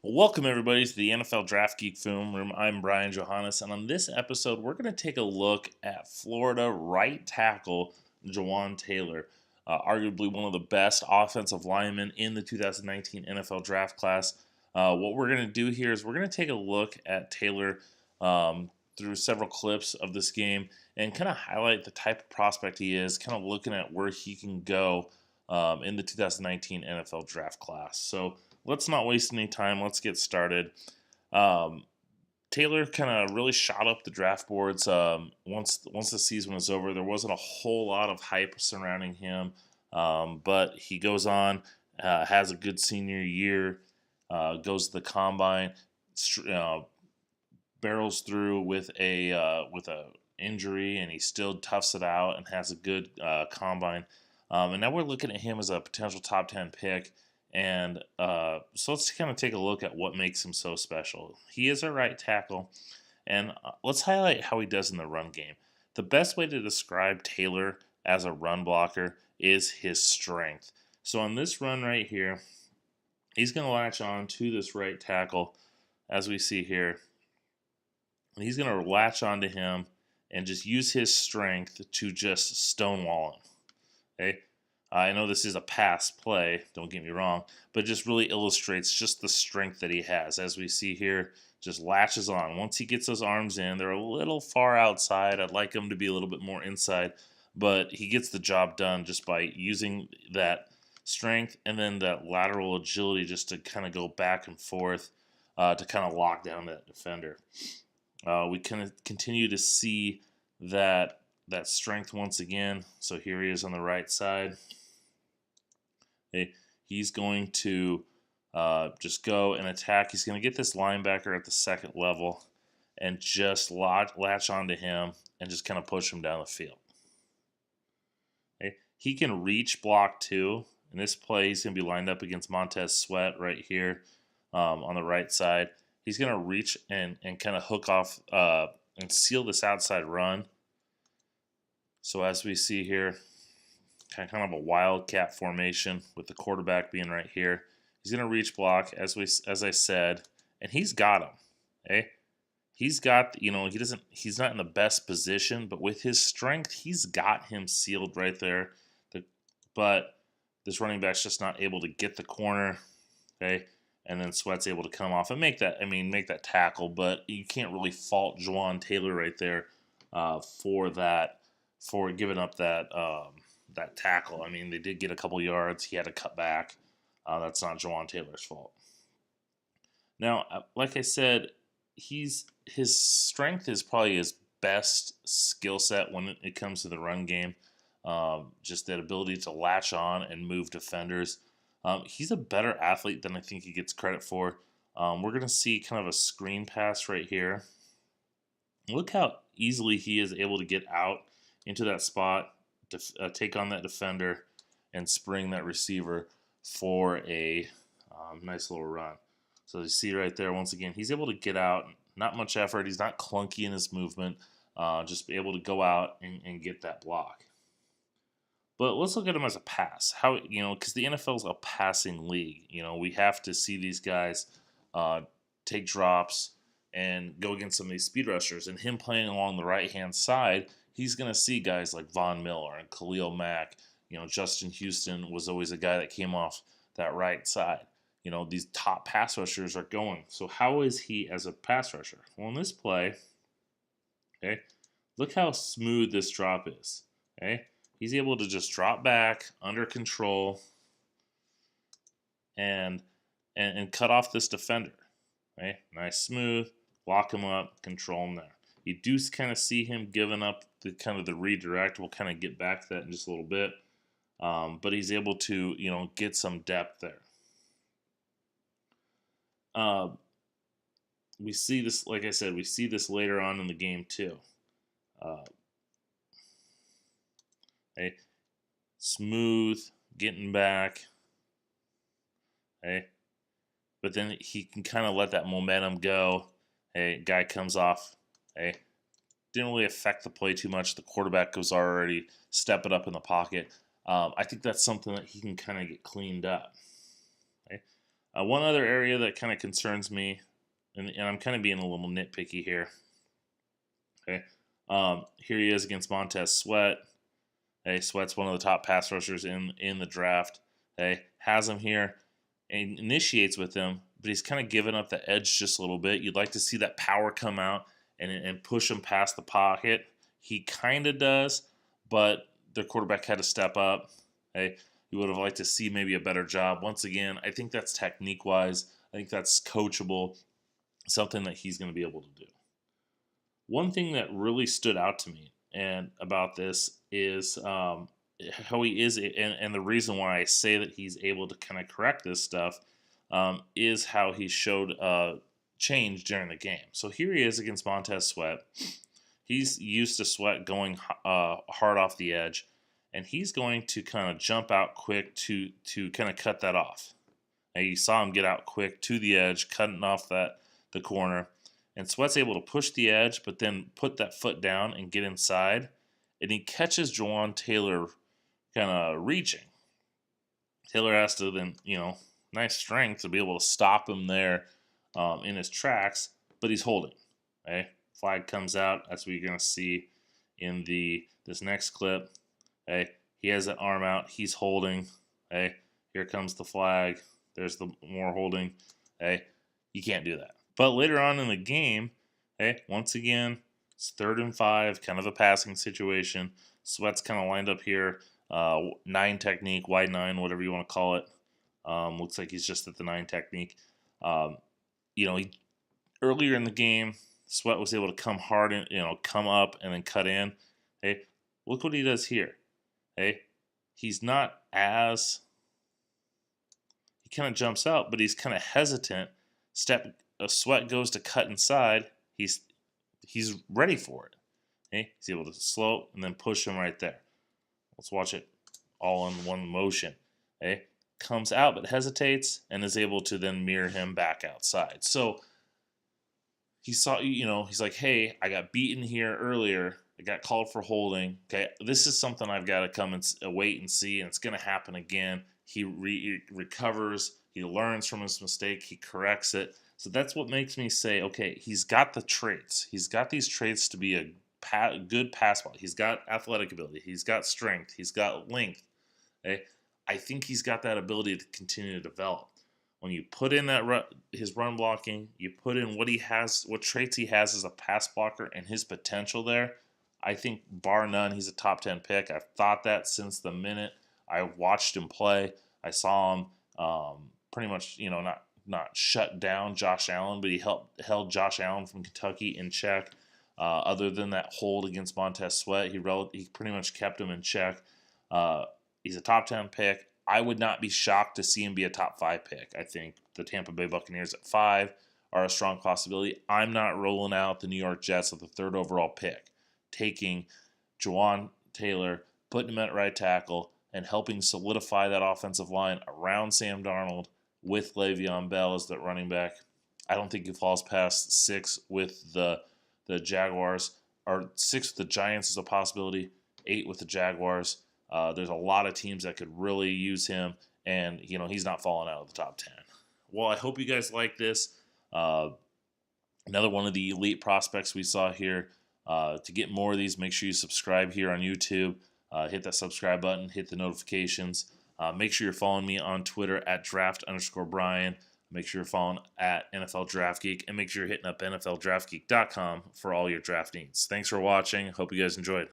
Welcome, everybody, to the NFL Draft Geek Film Room. I'm Brian Johannes, and on this episode, we're going to take a look at Florida right tackle Jawaan Taylor, arguably one of the best offensive linemen in the 2019 NFL Draft class. What we're going to do here is we're going to take a look at Taylor through several clips of this game and kind of highlight the type of prospect he is, kind of looking at where he can go in the 2019 NFL Draft class. So let's not waste any time. Let's get started. Taylor kind of really shot up the draft boards once the season was over. There wasn't a whole lot of hype surrounding him, but he goes on, has a good senior year, goes to the combine, barrels through with a injury, and he still toughs it out and has a good combine. And now we're looking at him as a potential top 10 pick. And so let's kind of take a look at what makes him so special. He is a right tackle, and let's highlight how he does in the run game. The best way to describe Taylor as a run blocker is his strength. So on this run right here, he's going to latch on to this right tackle, as we see here. And he's going to latch onto him and just use his strength to just stonewall him. Okay? I know this is a pass play, don't get me wrong, but it just really illustrates just the strength that he has. As we see here, just latches on. Once he gets those arms in, they're a little far outside. I'd like him to be a little bit more inside, but he gets the job done just by using that strength and then that lateral agility just to kind of go back and forth to kind of lock down that defender. We kind of continue to see that strength once again. So here he is on the right side. He's going to just go and attack. He's going to get this linebacker at the second level and just latch onto him and just kind of push him down the field. He can reach block too. In this play, he's going to be lined up against Montez Sweat right here on the right side. He's going to reach and kind of hook off and seal this outside run. So as we see here, kind of a wildcat formation with the quarterback being right here. He's going to reach block as I said, and he's got him. Okay, he's got he's not in the best position, but with his strength, he's got him sealed right there. But this running back's just not able to get the corner. Okay, and then Sweat's able to come off and make that tackle. But you can't really fault Jawaan Taylor right there for giving up that tackle. I mean, they did get a couple yards. He had to cut back. That's not Jawaan Taylor's fault. Now, like I said, his strength is probably his best skill set when it comes to the run game. Just that ability to latch on and move defenders. He's a better athlete than I think he gets credit for. We're going to see kind of a screen pass right here. Look how easily he is able to get out into that spot, take on that defender, and spring that receiver for a nice little run. So you see right there, once again, he's able to get out. Not much effort. He's not clunky in his movement. Just be able to go out and get that block. But let's look at him as a pass. How, because the NFL is a passing league. We have to see these guys take drops and go against some of these speed rushers. And him playing along the right-hand side, he's going to see guys like Von Miller and Khalil Mack. Justin Houston was always a guy that came off that right side. These top pass rushers are going. So how is he as a pass rusher? Well, in this play, okay, look how smooth this drop is. Okay, he's able to just drop back under control and cut off this defender. Okay, nice smooth, lock him up, control him there. You do kind of see him giving up the redirect. We'll kind of get back to that in just a little bit. But he's able to, get some depth there. We see this, like I said, we see this later on in the game too. Smooth, getting back. But then he can kind of let that momentum go. Guy comes off. Didn't really affect the play too much. The quarterback was already stepping up in the pocket. I think that's something that he can kind of get cleaned up. One other area that kind of concerns me, and I'm kind of being a little nitpicky here. Okay, here he is against Montez Sweat. Hey, Sweat's one of the top pass rushers in the draft. Hey, has him here and initiates with him, but he's kind of giving up the edge just a little bit. You'd like to see that power come out and push him past the pocket. He kind of does, but their quarterback had to step up. Hey, you would have liked to see maybe a better job. Once again, I think that's technique-wise. I think that's coachable, something that he's going to be able to do. One thing that really stood out to me and about this is how he is, and the reason why I say that he's able to kind of correct this stuff is how he showed change during the game. So here he is against Montez Sweat. He's used to Sweat going hard off the edge, and he's going to kind of jump out quick to kind of cut that off. Now you saw him get out quick to the edge, cutting off the corner. And Sweat's able to push the edge, but then put that foot down and get inside. And he catches Jawaan Taylor kind of reaching. Taylor has to then, nice strength to be able to stop him there in his tracks, but he's holding. Okay? Flag comes out. That's what you're going to see in this next clip. Okay? He has an arm out. He's holding. Okay? Here comes the flag. There's the more holding. Okay? You can't do that. But later on in the game, once again, it's 3rd and 5, kind of a passing situation. Sweat's kind of lined up here, 9 technique, wide 9, whatever you want to call it. Looks like he's just at the 9 technique. Earlier in the game, Sweat was able to come hard and come up and then cut in. Hey, look what he does here. Hey, he's not as he kind of jumps out, but he's kind of hesitant. Sweat goes to cut inside. He's ready for it. Okay? He's able to slow and then push him right there. Let's watch it all in one motion. Okay? Comes out but hesitates and is able to then mirror him back outside. So he saw, he's like, hey, I got beaten here earlier. I got called for holding. Okay, this is something I've got to come and wait and see, and it's going to happen again. He recovers. He learns from his mistake. He corrects it. So that's what makes me say, okay, he's got the traits. He's got these traits to be a good pass blocker. He's got athletic ability. He's got strength. He's got length. Okay? I think he's got that ability to continue to develop. When you put in his run blocking, you put in what he has, what traits he has as a pass blocker, and his potential there, I think bar none, he's a top 10 pick. I've thought that since the minute I watched him play. I saw him pretty much, not shut down Josh Allen, but he held Josh Allen from Kentucky in check. Other than that hold against Montez Sweat, he pretty much kept him in check. He's a top 10 pick. I would not be shocked to see him be a top 5 pick. I think the Tampa Bay Buccaneers at 5 are a strong possibility. I'm not rolling out the New York Jets with the 3rd overall pick, taking Jawaan Taylor, putting him at right tackle, and helping solidify that offensive line around Sam Darnold with Le'Veon Bell as the running back. I don't think he falls past 6 with the Jaguars, or 6 with the Giants is a possibility, 8 with the Jaguars. There's a lot of teams that could really use him, and he's not falling out of the top 10. Well, I hope you guys like this. Another one of the elite prospects we saw here. To get more of these, make sure you subscribe here on YouTube. Hit that subscribe button, hit the notifications. Make sure you're following me on Twitter at draft_Brian. Make sure you're following at NFL Draft Geek, and make sure you're hitting up NFLDraftGeek.com for all your draft needs. Thanks for watching. Hope you guys enjoyed.